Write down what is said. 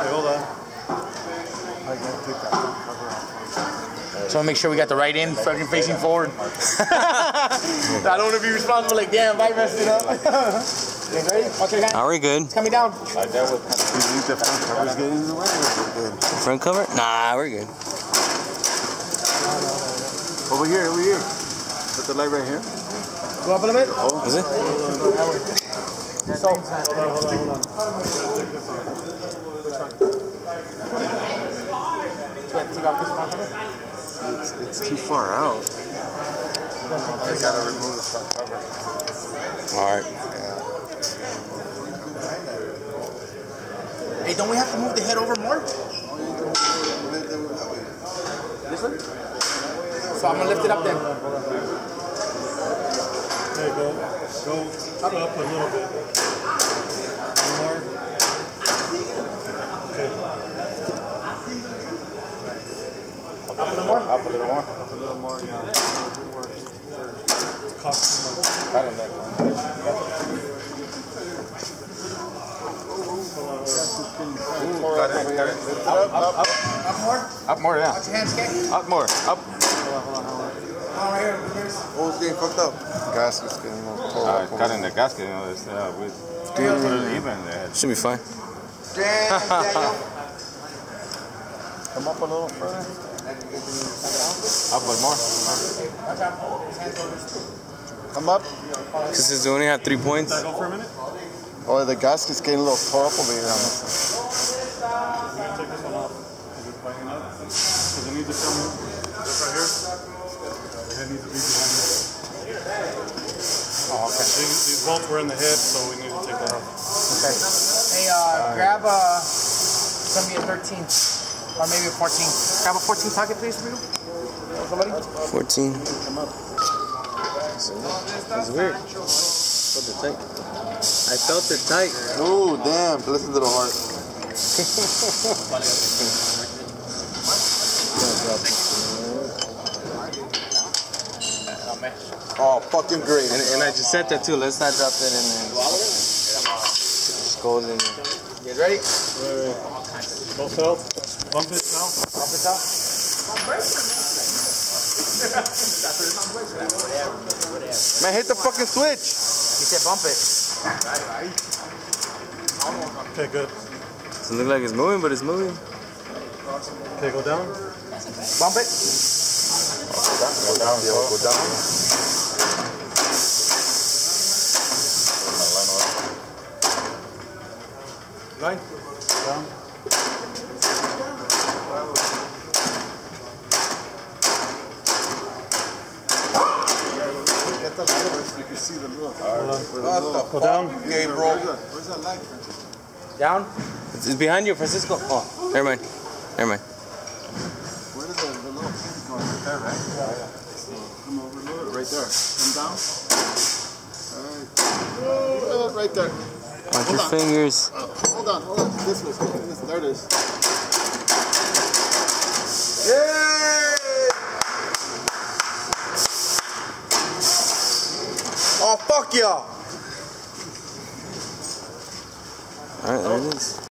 Hold on. Just want to make sure we got the right end fucking facing forward. I don't want to be responsible like, damn, I messed it up. You ready? Watch your hand. Are we good? It's coming down. The front cover's getting in the way. Front cover? Nah, we're good. Over here, over here. Put the light right here. Go up a little bit. Oh, is it? So, hold on. It's too far out. I gotta remove the front cover. Alright. Hey, don't we have to move the head over more? This one? So I'm gonna lift it up then. There you go. Go up a little bit. One more. Okay. Up a little more? Up a little more. Up a little more, yeah. Cost too much. Right on that one. Got it. Up more? Up more, yeah. Watch your hands, okay? Up more. Up. Hold on, right here. Oh, it's getting fucked up. Gasket's getting a little tore up. Cut in the gasket, you know. It's, we put it even there. Should be fine. Damn, Daniel. Come up a little further. Up one more. Come up. Because we only have 3 points. Go for a minute. Oh, the gasket's getting a little tore up over here. I'm going to take this one off. Is it banging up? Because it needs to come this right here. The head needs to be behind this. Oh, okay. These bolts were in the head, so we need to take that off. Okay. Hey, grab it's gonna be a 13 or maybe a 14. Grab a 14 pocket, please, for you. Somebody? 14. Come up. It's weird. Felt it tight. I felt it tight. Oh, damn. Listen to the heart. Oh, fucking great. And I just said that too. Let's not drop that in there. Just go in there. Get ready? Wait. Both out. Bump it now. Bump it up. Man, hit the fucking switch. He said bump it. Okay, good. Doesn't look like it's moving, but it's moving. Okay, go down. Bump it. Go down. Go down. Line. Down. Get the light so you can see the look. Go down. Okay, bro. Where's that light? Down. It's behind you, Francisco. Oh, never mind. Never mind. Where did the little pins go? Right there, right? Yeah. So come over a little bit. Right there. Come down. Alright. Right there. Watch your fingers. Hold on. This way. There it is. Yay! Oh, fuck y'all! Alright, there it is.